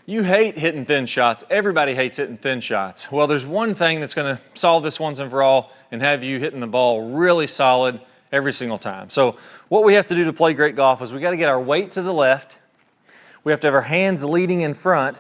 You hate hitting thin shots. Everybody hates hitting thin shots. Well, there's one thing that's going to solve this once and for all and have you hitting the ball really solid every single time. So what we have to do to play great golf is we got to get our weight to the left. We have to have our hands leading in front,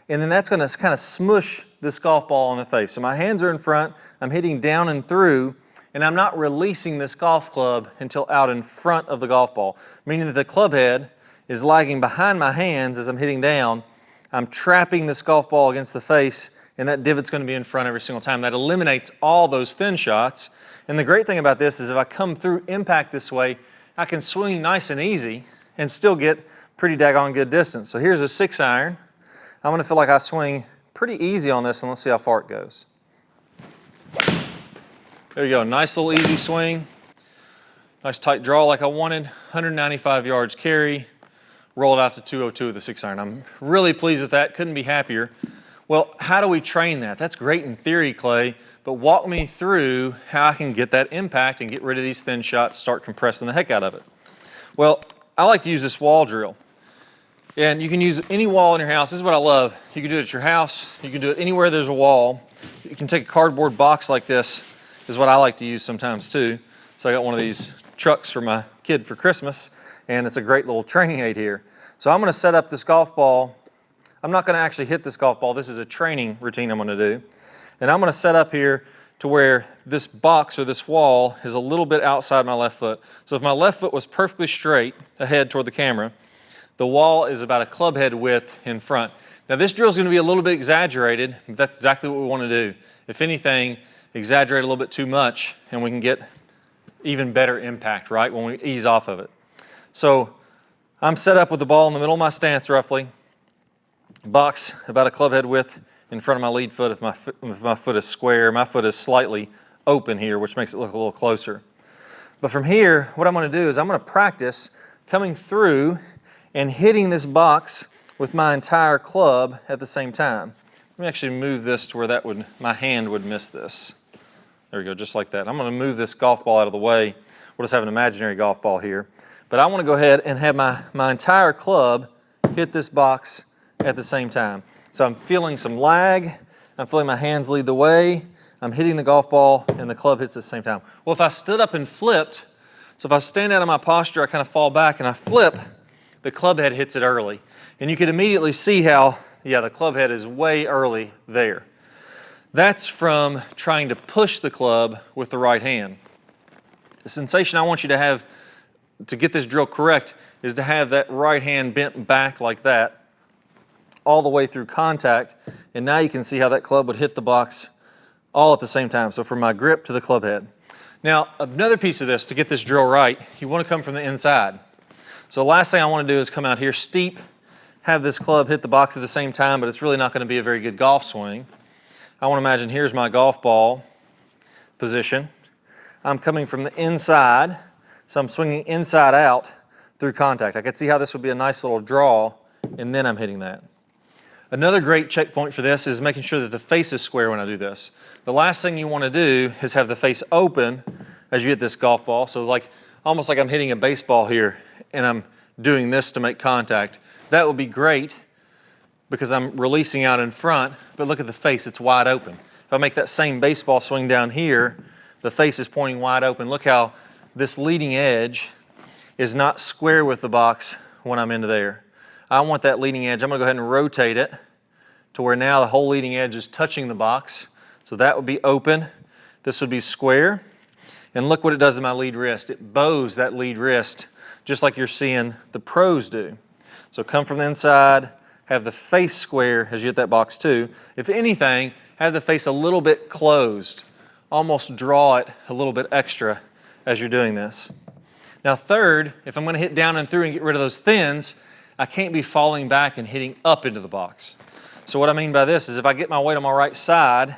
and then that's going to kind of smush this golf ball in the face. So my hands are in front, I'm hitting down and through, and I'm not releasing this golf club until out in front of the golf ball, meaning that the club head is lagging behind my hands as I'm hitting down. I'm trapping this golf ball against the face, and that divot's going to be in front every single time. That eliminates all those thin shots. And the great thing about this is if I come through impact this way, I can swing nice and easy and still get pretty daggone good distance. So here's a 6-iron. I'm going to feel like I swing pretty easy on this, and let's see how far it goes. There you go, nice little easy swing. Nice tight draw like I wanted, 195 yards carry. Rolled out to 202 with the 6-iron. I'm really pleased with that, couldn't be happier. Well, how do we train that? That's great in theory, Clay, but walk me through how I can get that impact and get rid of these thin shots, start compressing the heck out of it. Well, I like to use this wall drill. And you can use any wall in your house. This is what I love. You can do it at your house. You can do it anywhere there's a wall. You can take a cardboard box like this, is what I like to use sometimes too. So I got one of these trucks for my kid for Christmas, and it's a great little training aid here. So I'm going to set up this golf ball. I'm not going to actually hit this golf ball. This is a training routine I'm going to do. And I'm going to set up here to where this box or this wall is a little bit outside my left foot. So if my left foot was perfectly straight ahead toward the camera, the wall is about a club head width in front. Now this drill is going to be a little bit exaggerated, but that's exactly what we want to do. If anything, exaggerate a little bit too much and we can get even better impact, right, when we ease off of it. So I'm set up with the ball in the middle of my stance roughly, box about a club head width in front of my lead foot. If my foot is square, my foot is slightly open here, which makes it look a little closer. But from here, what I'm going to do is I'm going to practice coming through and hitting this box with my entire club at the same time. Let me actually move this to where my hand would miss this. There we go, just like that. I'm going to move this golf ball out of the way. We'll just have an imaginary golf ball here. But I want to go ahead and have my entire club hit this box at the same time. So I'm feeling some lag. I'm feeling my hands lead the way. I'm hitting the golf ball and the club hits at the same time. Well, if I stood up and flipped, so if I stand out of my posture, I kind of fall back and I flip, the club head hits it early. And you can immediately see how, yeah, the club head is way early there. That's from trying to push the club with the right hand. The sensation I want you to have to get this drill correct is to have that right hand bent back like that all the way through contact, and now you can see how that club would hit the box all at the same time. So from my grip to the club head. Now another piece of this to get this drill right, you want to come from the inside. So the last thing I want to do is come out here steep, have this club hit the box at the same time, but it's really not going to be a very good golf swing. I want to imagine here's my golf ball position. I'm coming from the inside, so I'm swinging inside out through contact. I can see how this would be a nice little draw, and then I'm hitting that. Another great checkpoint for this is making sure that the face is square when I do this. The last thing you want to do is have the face open as you hit this golf ball. So almost like I'm hitting a baseball here and I'm doing this to make contact. That would be great because I'm releasing out in front, but look at the face, it's wide open. If I make that same baseball swing down here, the face is pointing wide open. Look how this leading edge is not square with the box when I'm into there. I want that leading edge. I'm going to go ahead and rotate it to where now the whole leading edge is touching the box. So that would be open. This would be square. And look what it does to my lead wrist. It bows that lead wrist just like you're seeing the pros do. So come from the inside, have the face square as you hit that box too. If anything, have the face a little bit closed. Almost draw it a little bit extra as you're doing this. Now third, if I'm going to hit down and through and get rid of those thins, I can't be falling back and hitting up into the box. So what I mean by this is if I get my weight on my right side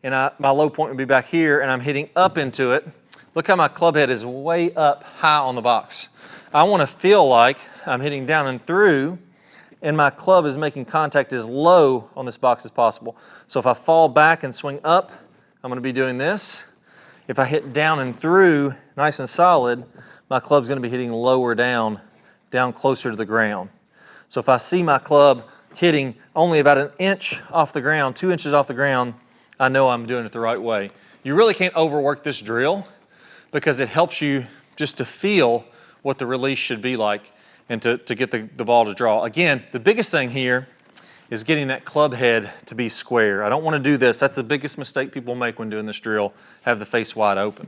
and my low point would be back here and I'm hitting up into it, look how my club head is way up high on the box. I want to feel like I'm hitting down and through and my club is making contact as low on this box as possible. So if I fall back and swing up, I'm going to be doing this. If I hit down and through nice and solid, my club's going to be hitting lower down closer to the ground. So if I see my club hitting only about an inch off the ground, 2 inches off the ground, I know I'm doing it the right way. You really can't overwork this drill because it helps you just to feel what the release should be like and to get the ball to draw. Again, the biggest thing here is getting that club head to be square. I don't want to do this. That's the biggest mistake people make when doing this drill, have the face wide open.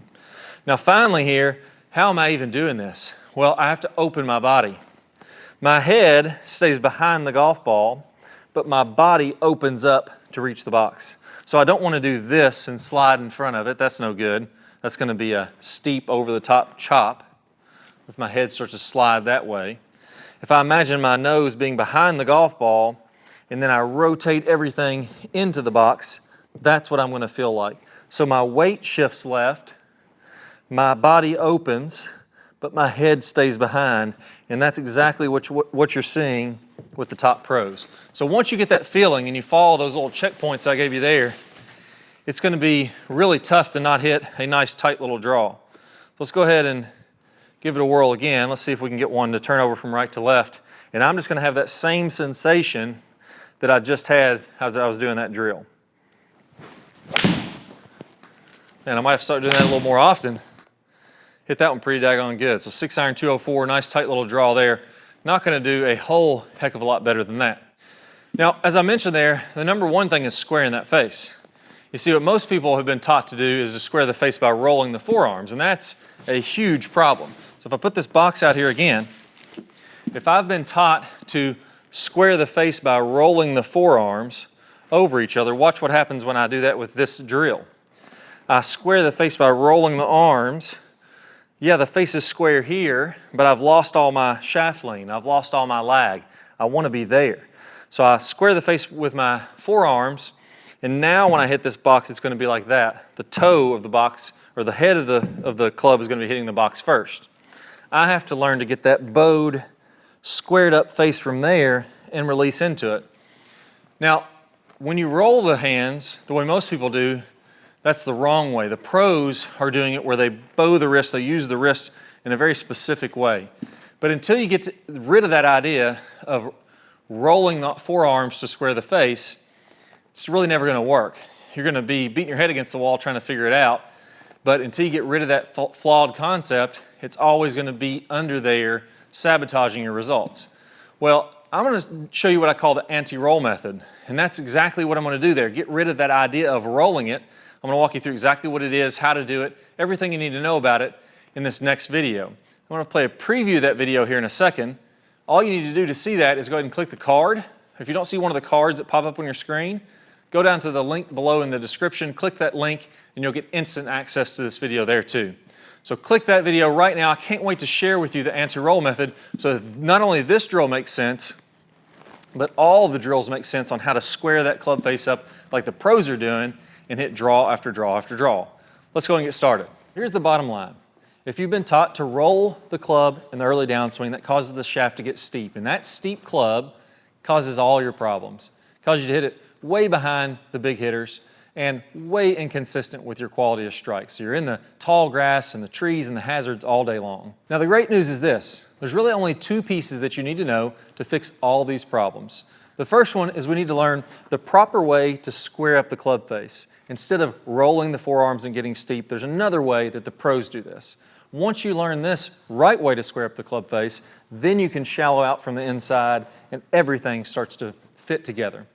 Now finally here, how am I even doing this? Well, I have to open my body. My head stays behind the golf ball, but my body opens up to reach the box. So I don't want to do this and slide in front of it. That's no good. That's going to be a steep over the top chop if my head starts to slide that way. If I imagine my nose being behind the golf ball and then I rotate everything into the box, that's what I'm going to feel like. So my weight shifts left, my body opens, but my head stays behind, and that's exactly what you're seeing with the top pros. So once you get that feeling and you follow those little checkpoints I gave you there, it's going to be really tough to not hit a nice tight little draw. Let's go ahead and give it a whirl again. Let's see if we can get one to turn over from right to left. And I'm just going to have that same sensation that I just had as I was doing that drill. And I might have to start doing that a little more often. Hit that one pretty daggone good. So 6-iron 204, nice tight little draw there. Not going to do a whole heck of a lot better than that. Now, as I mentioned there, the number one thing is squaring that face. You see, what most people have been taught to do is to square the face by rolling the forearms, and that's a huge problem. So if I put this box out here again, if I've been taught to square the face by rolling the forearms over each other, watch what happens when I do that with this drill. I square the face by rolling the arms. Yeah, the face is square here, but I've lost all my shaft lean. I've lost all my lag. I want to be there. So I square the face with my forearms, and now when I hit this box, it's going to be like that. The toe of the box, or the head of the club is going to be hitting the box first. I have to learn to get that bowed, squared up face from there and release into it. Now, when you roll the hands, the way most people do, that's the wrong way. The pros are doing it where they bow the wrist, they use the wrist in a very specific way. But until you get rid of that idea of rolling the forearms to square the face, it's really never going to work. You're going to be beating your head against the wall trying to figure it out. But until you get rid of that flawed concept, it's always going to be under there sabotaging your results. Well, I'm going to show you what I call the anti-roll method. And that's exactly what I'm going to do there. Get rid of that idea of rolling it. I'm going to walk you through exactly what it is, how to do it, everything you need to know about it in this next video. I'm going to play a preview of that video here in a second. All you need to do to see that is go ahead and click the card. If you don't see one of the cards that pop up on your screen, go down to the link below in the description, click that link, and you'll get instant access to this video there too. So click that video right now. I can't wait to share with you the anti-roll method so that not only this drill makes sense, but all the drills make sense on how to square that club face up like the pros are doing and hit draw after draw after draw. Let's go and get started. Here's the bottom line. If you've been taught to roll the club in the early downswing, that causes the shaft to get steep. And that steep club causes all your problems. It causes you to hit it way behind the big hitters and way inconsistent with your quality of strikes. So you're in the tall grass and the trees and the hazards all day long. Now the great news is this. There's really only two pieces that you need to know to fix all these problems. The first one is we need to learn the proper way to square up the club face. Instead of rolling the forearms and getting steep, there's another way that the pros do this. Once you learn this right way to square up the club face, then you can shallow out from the inside and everything starts to fit together.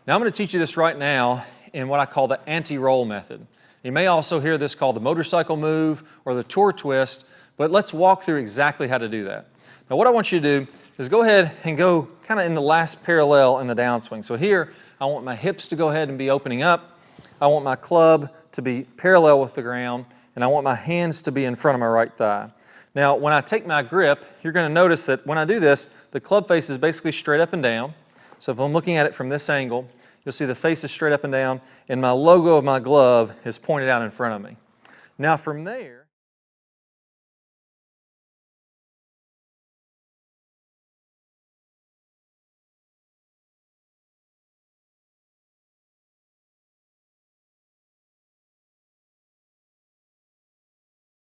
Now I'm going to teach you this right now in what I call the anti-roll method. You may also hear this called the motorcycle move or the tour twist, but let's walk through exactly how to do that. Now what I want you to do is go ahead and go kind of in the last parallel in the downswing. So here, I want my hips to go ahead and be opening up. I want my club to be parallel with the ground, and I want my hands to be in front of my right thigh. Now, when I take my grip, you're going to notice that when I do this, the club face is basically straight up and down. So if I'm looking at it from this angle, you'll see the face is straight up and down, and my logo of my glove is pointed out in front of me. Now from there,